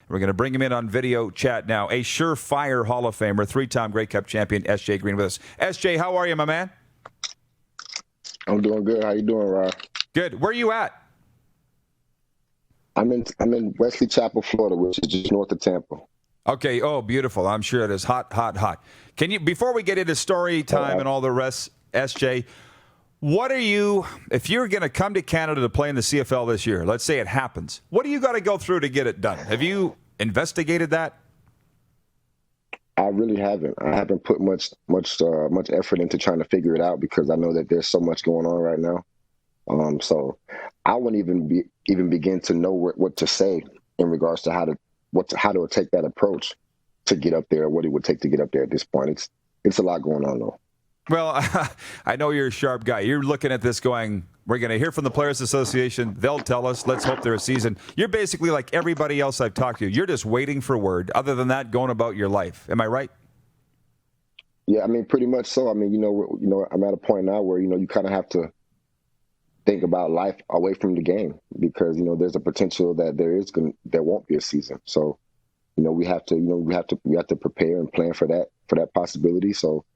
We're going to bring him in on video chat now. A surefire Hall of Famer, 3-time Grey Cup champion, S.J. Green with us. S.J., how are you, my man? I'm doing good. How you doing, Rob? Good. Where are you at? I'm in Wesley Chapel, Florida, which is just north of Tampa. Okay. Oh, beautiful. I'm sure it is hot, hot, hot. Can you, before we get into story time and all the rest, S.J., what are you, if you're going to come to Canada to play in the CFL this year, let's say it happens, what do you got to go through to get it done? Have you investigated that? I really haven't. I haven't put much effort into trying to figure it out because I know that there's so much going on right now. So I wouldn't even begin to know what to say in regards to how to take that approach to get up there, what it would take to get up there at this point. It's a lot going on though. Well, I know you're a sharp guy. You're looking at this going, we're going to hear from the Players Association. They'll tell us. Let's hope they're a season. You're basically like everybody else I've talked to. You're just waiting for word. Other than that, going about your life. Am I right? Yeah, I mean, pretty much so. I mean, I'm at a point now where, you kind of have to think about life away from the game because, there's a potential that there won't be a season. So, we have to prepare and plan for that possibility. So,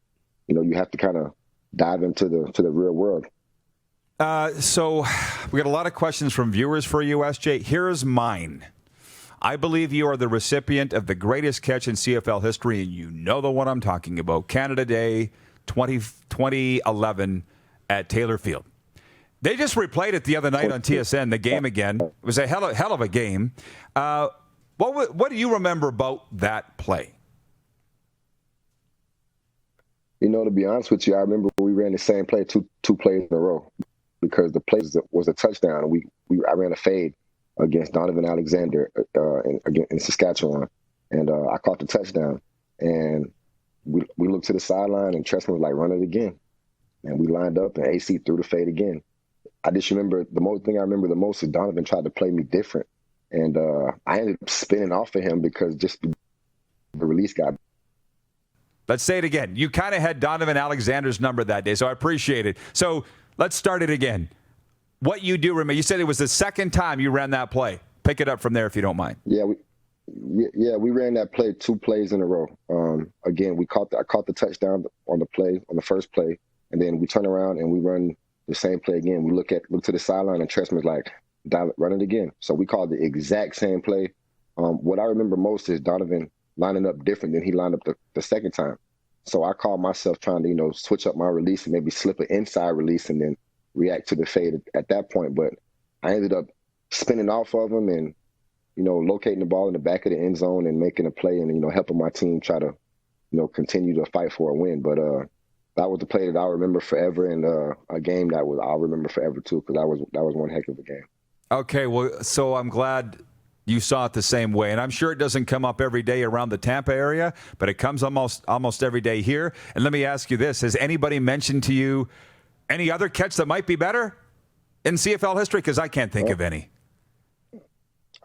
you have to kind of dive into the real world. So we got a lot of questions from viewers for you, SJ. Here's mine. I believe you are the recipient of the greatest catch in CFL history, and you know the one I'm talking about. Canada Day 2011 at Taylor Field. They just replayed it the other night on TSN, the game again. It was a hell of a game. What do you remember about that play? To be honest with you, I remember we ran the same play two plays in a row because the play was a touchdown. I ran a fade against Donovan Alexander in Saskatchewan, and I caught the touchdown. And we looked to the sideline, and Tressman was like, "Run it again." And we lined up, and AC threw the fade again. I just remember thing I remember the most is Donovan tried to play me different, and I ended up spinning off of him because just the release guy. Let's say it again. You kind of had Donovan Alexander's number that day, so I appreciate it. So let's start it again. What you do remember? You said it was the second time you ran that play. Pick it up from there if you don't mind. Yeah, we ran that play 2 plays in a row. Again, I caught the touchdown on the first play, and then we turn around and we run the same play again. We look to the sideline, and Tressman's like, "Run it again." So we called the exact same play. What I remember most is Donovan lining up different than he lined up the second time. So I called myself trying to, switch up my release and maybe slip an inside release and then react to the fade at that point. But I ended up spinning off of him and, locating the ball in the back of the end zone and making a play and, helping my team try to, continue to fight for a win. But that was the play that I'll remember forever, and a game I'll remember forever too, because that was one heck of a game. Okay, well, so I'm glad you saw it the same way. And I'm sure it doesn't come up every day around the Tampa area, but it comes almost every day here. And let me ask you this. Has anybody mentioned to you any other catch that might be better in CFL history? Because I can't think of any.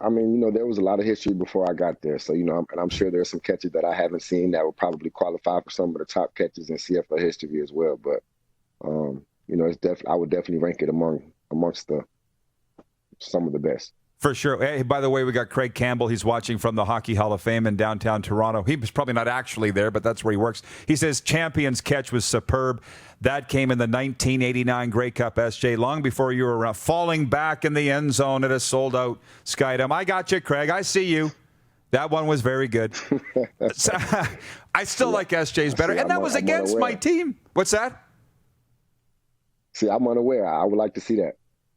I mean, there was a lot of history before I got there. So, and I'm sure there's some catches that I haven't seen that would probably qualify for some of the top catches in CFL history as well. But, I would definitely rank it amongst some of the best. For sure. Hey, by the way, we got Craig Campbell. He's watching from the Hockey Hall of Fame in downtown Toronto. He was probably not actually there, but that's where he works. He says Champion's catch was superb. That came in the 1989 Grey Cup, SJ, long before you were around, falling back in the end zone at a sold-out Skydome. I got you, Craig. I see you. That one was very good. I still like SJ's better, and that was against my team. What's that? See, I'm unaware. I would like to see that.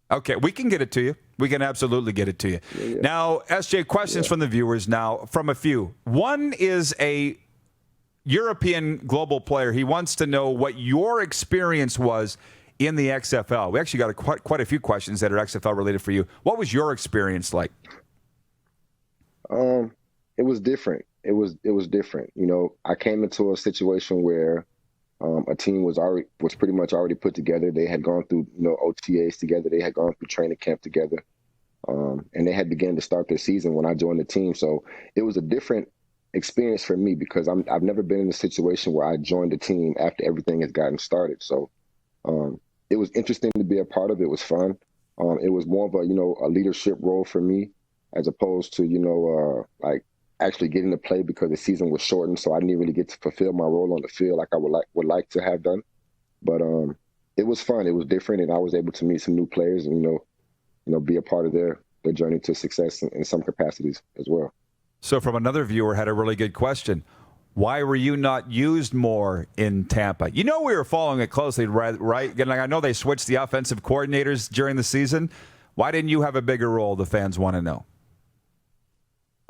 Okay, we can get it to you. We can absolutely get it to you. Yeah. Now, SJ, questions from the viewers now, from a few. One is a European global player. He wants to know what your experience was in the XFL. We actually got quite a few questions that are XFL related for you. What was your experience like? It was different. It was different. I came into a situation where a team was pretty much already put together. They had gone through OTAs together. They had gone through training camp together, and they had begun to start their season when I joined the team. So it was a different experience for me because I've never been in a situation where I joined the team after everything has gotten started. So it was interesting to be a part of. It was fun. It was more of a leadership role for me. as opposed to, like actually getting to play because the season was shortened. So I didn't really get to fulfill my role on the field like I would like to have done. But it was fun. It was different, and I was able to meet some new players and be a part of their journey to success in some capacities as well. So from another viewer had a really good question. Why were you not used more in Tampa? We were following it closely, right? And I know they switched the offensive coordinators during the season. Why didn't you have a bigger role? The fans want to know.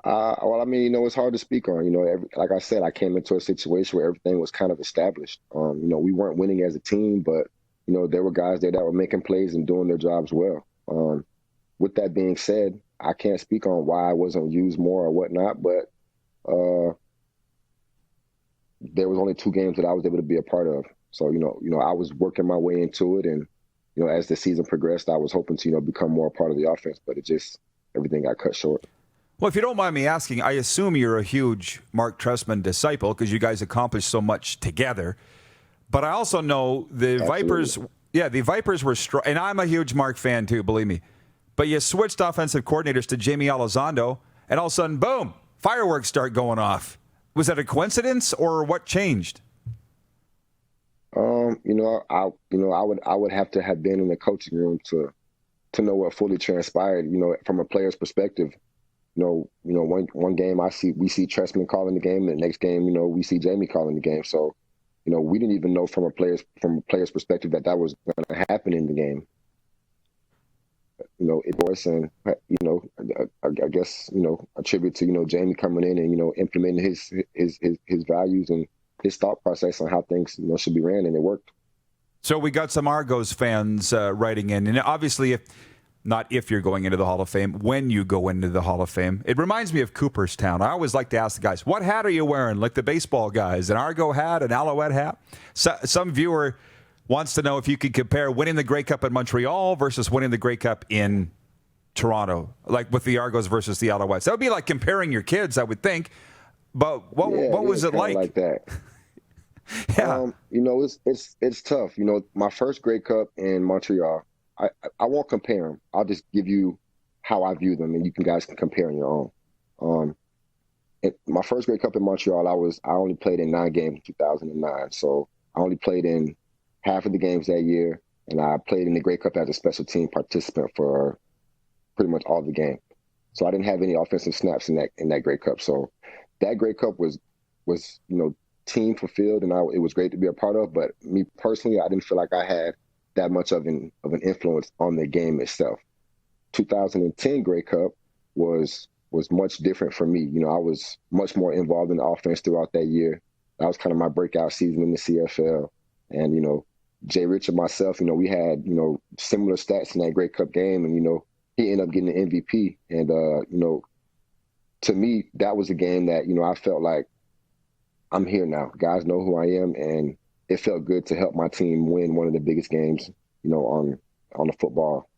Well, I mean, it's hard to speak on. Like I said, I came into a situation where everything was kind of established. We weren't winning as a team, but there were guys there that were making plays and doing their jobs well. With that being said, I can't speak on why I wasn't used more or whatnot, but there was only 2 games that I was able to be a part of. So, I was working my way into it. And, as the season progressed, I was hoping to, become more a part of the offense, but everything got cut short. Well, if you don't mind me asking, I assume you're a huge Mark Trestman disciple because you guys accomplished so much together. But I also know the Absolutely. Vipers were strong. And I'm a huge Mark fan too, believe me. But you switched offensive coordinators to Jamie Elizondo, and all of a sudden, boom, fireworks start going off. Was that a coincidence, or what changed? I would have to have been in the coaching room to know what fully transpired. From a player's perspective, one game we see Trestman calling the game, and the next game, we see Jamie calling the game. So, we didn't even know from a player's perspective that was going to happen in the game. It was, and I guess a tribute to Jamie coming in and implementing his values and his thought process on how things should be ran, and it worked. So we got some Argos fans writing in, and obviously, if you're going into the Hall of Fame, when you go into the Hall of Fame, it reminds me of Cooperstown. I always like to ask the guys, what hat are you wearing? Like the baseball guys, an Argo hat, an Alouette hat. So, some viewer wants to know if you could compare winning the Grey Cup in Montreal versus winning the Grey Cup in Toronto, like with the Argos versus the Alouettes. That would be like comparing your kids, I would think. But what was it like? Like that. Yeah. It's tough. My first Grey Cup in Montreal, I won't compare them. I'll just give you how I view them, and you guys can compare on your own. My first Grey Cup in Montreal, I only played in 9 games in 2009, so I only played in half of the games that year, and I played in the Grey Cup as a special team participant for pretty much all the game. So I didn't have any offensive snaps in that Grey Cup. So that Grey Cup was team fulfilled, and it was great to be a part of. But me personally, I didn't feel like I had that much of an influence on the game itself. 2010 Grey Cup was much different for me. I was much more involved in the offense throughout that year. That was kind of my breakout season in the CFL. And, Jay Rich and myself, we had, similar stats in that Grey Cup game. And, he ended up getting the MVP. And, to me, that was a game that, I felt like I'm here now. Guys know who I am. And it felt good to help my team win one of the biggest games, on the football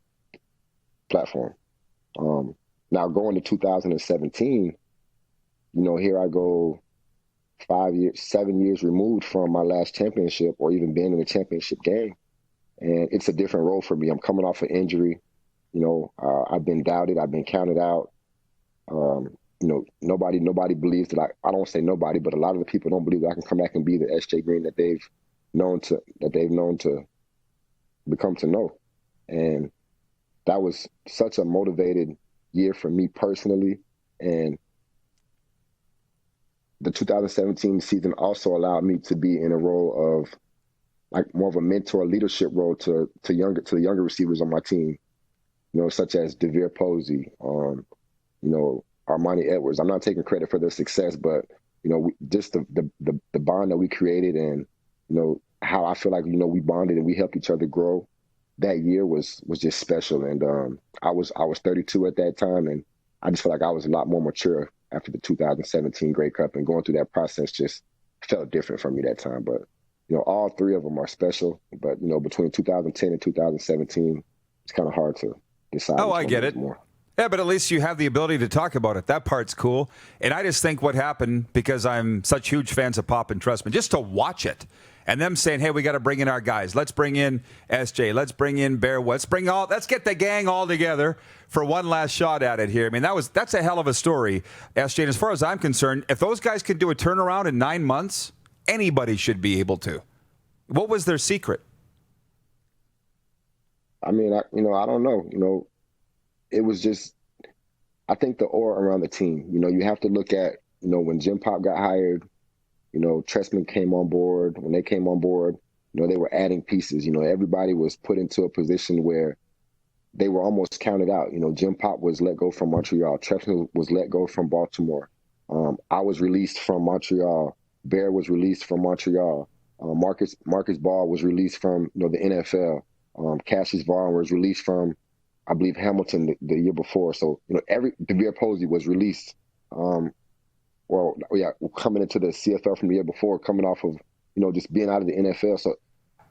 platform. Now going to 2017, here I go 7 years removed from my last championship or even being in a championship game. And it's a different role for me. I'm coming off an injury. I've been doubted. I've been counted out. Nobody believes that I don't say nobody, but a lot of the people don't believe that I can come back and be the SJ Green that they've known to become to know. And that was such a motivated year for me personally. And the 2017 season also allowed me to be in a role of like more of a mentor leadership role to the younger receivers on my team, such as DeVere Posey, Armani Edwards. I'm not taking credit for their success, but just the bond that we created, and how I feel like we bonded and we helped each other grow. That year was just special, and I was 32 at that time, and I just felt like I was a lot more mature after the 2017 Grey Cup, and going through that process just felt different for me that time. But all 3 of them are special, but between 2010 and 2017, it's kind of hard to decide. Oh, I get it. More. Yeah, but at least you have the ability to talk about it. That part's cool. And I just think what happened, because I'm such huge fans of Pop and Trustman, just to watch it and them saying, hey, we got to bring in our guys. Let's bring in SJ. Let's bring in Bear. Let's get the gang all together for one last shot at it here. I mean, that's a hell of a story, SJ. And as far as I'm concerned, if those guys can do a turnaround in 9 months, anybody should be able to. What was their secret? I mean, I don't know. It was just, I think the aura around the team. You have to look at, when Jim Pop got hired, Trestman came on board. When they came on board, they were adding pieces. Everybody was put into a position where they were almost counted out. Jim Pop was let go from Montreal. Trestman was let go from Baltimore. I was released from Montreal. Bear was released from Montreal. Marcus Ball was released from the NFL. Cassius Vaughn was released from, I believe, Hamilton the year before. So, Devere Posey was released. Coming into the CFL from the year before, coming off of, just being out of the NFL. So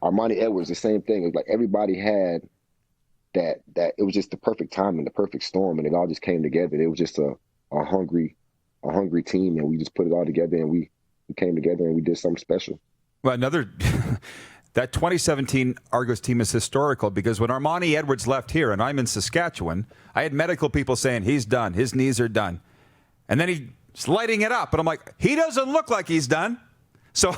Armani Edwards, the same thing. It was like everybody had that it was just the perfect timing, the perfect storm, and it all just came together. It was just a hungry team, and we just put it all together, and we came together and we did something special. Well, that 2017 Argos team is historical because when Armani Edwards left here, and I'm in Saskatchewan, I had medical people saying he's done, his knees are done. And then he's lighting it up. And I'm like, he doesn't look like he's done. So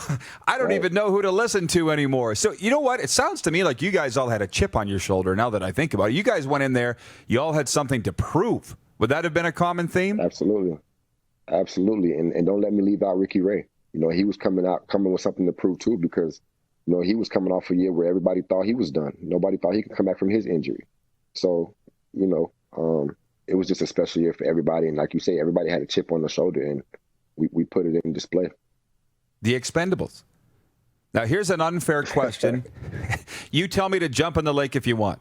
I don't even know who to listen to anymore. So you know what? It sounds to me like you guys all had a chip on your shoulder now that I think about it. You guys went in there, you all had something to prove. Would that have been a common theme? Absolutely. And don't let me leave out Ricky Ray. He was coming with something to prove too, because he was coming off a year where everybody thought he was done. Nobody thought he could come back from his injury. So, it was just a special year for everybody. And like you say, everybody had a chip on their shoulder, and we put it in display. The Expendables. Now, here's an unfair question. You tell me to jump in the lake if you want.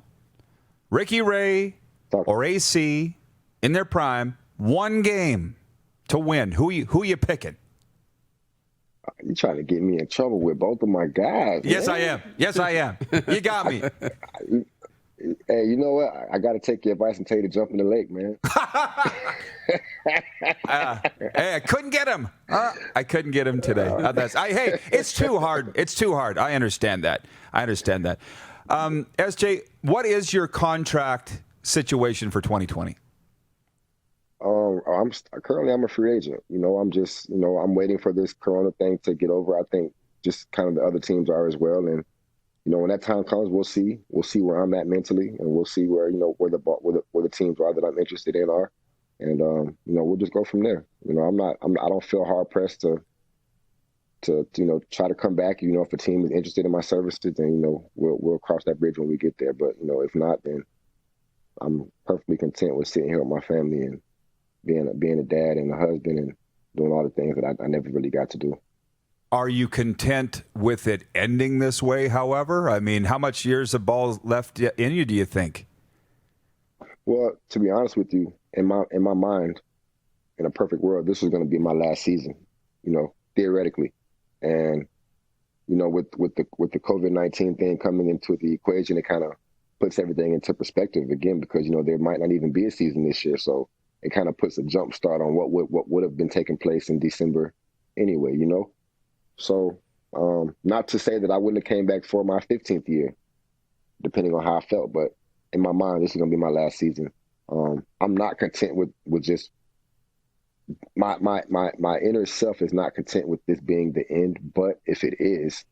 Ricky Ray or AC in their prime, one game to win. Who you picking? You're trying to get me in trouble with both of my guys. Yes, man. I am. You got me. Hey, you know what? I got to take your advice and tell you to jump in the lake, man. Hey, I couldn't get him. Today. Hey, it's too hard. It's too hard. I understand that. SJ, what is your contract situation for 2020? I'm a free agent. I'm just, I'm waiting for this Corona thing to get over. I think just kind of the other teams are as well. And, when that time comes, we'll see where I'm at mentally, and we'll see where the teams are that I'm interested in are. And, we'll just go from there. I don't feel hard pressed to try to come back. If a team is interested in my services, then, we'll cross that bridge when we get there. But, if not, then I'm perfectly content with sitting here with my family and being a dad and a husband and doing all the things that I never really got to do. Are you content with it ending this way, however? I mean, how much years of ball left in you, do you think? Well, to be honest with you, in my mind, in a perfect world, this was going to be my last season, theoretically. And, with the COVID-19 thing coming into the equation, it kind of puts everything into perspective again, because, there might not even be a season this year. So it kind of puts a jump start on what would have been taking place in December anyway, So not to say that I wouldn't have came back for my 15th year, depending on how I felt, but in my mind, this is going to be my last season. I'm not content with just my inner self is not content with this being the end. But if it is,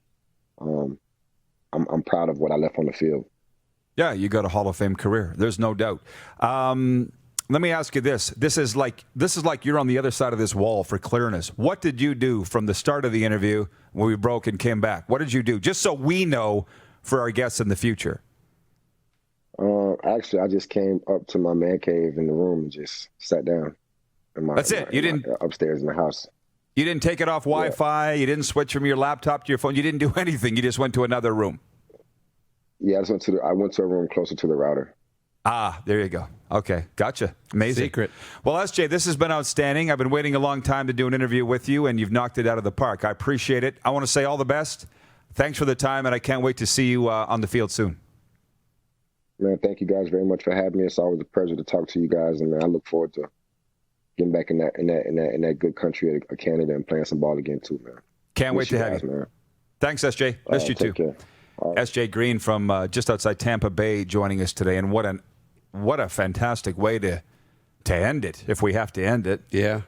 I'm proud of what I left on the field. Yeah, you got a Hall of Fame career. There's no doubt. Let me ask you this. This is like you're on the other side of this wall for clearness. What did you do from the start of the interview when we broke and came back? What did you do? Just so we know for our guests in the future. Actually, I just came up to my man cave in the room and just sat down. That's it. You didn't upstairs in the house. You didn't take it off Wi-Fi. Yeah. You didn't switch from your laptop to your phone. You didn't do anything. You just went to another room. Yeah, I went to a room closer to the router. Ah, there you go. Okay, gotcha. Amazing. Secret. Well, SJ, this has been outstanding. I've been waiting a long time to do an interview with you, and you've knocked it out of the park. I appreciate it. I want to say all the best. Thanks for the time, and I can't wait to see you on the field soon. Man, thank you guys very much for having me. It's always a pleasure to talk to you guys, and man, I look forward to getting back in that good country of Canada and playing some ball again too, man. Can't wait to have you. Man. Thanks, SJ. Missed you too. SJ Green from just outside Tampa Bay joining us today, and what a fantastic way to end it if we have to end it. Yeah.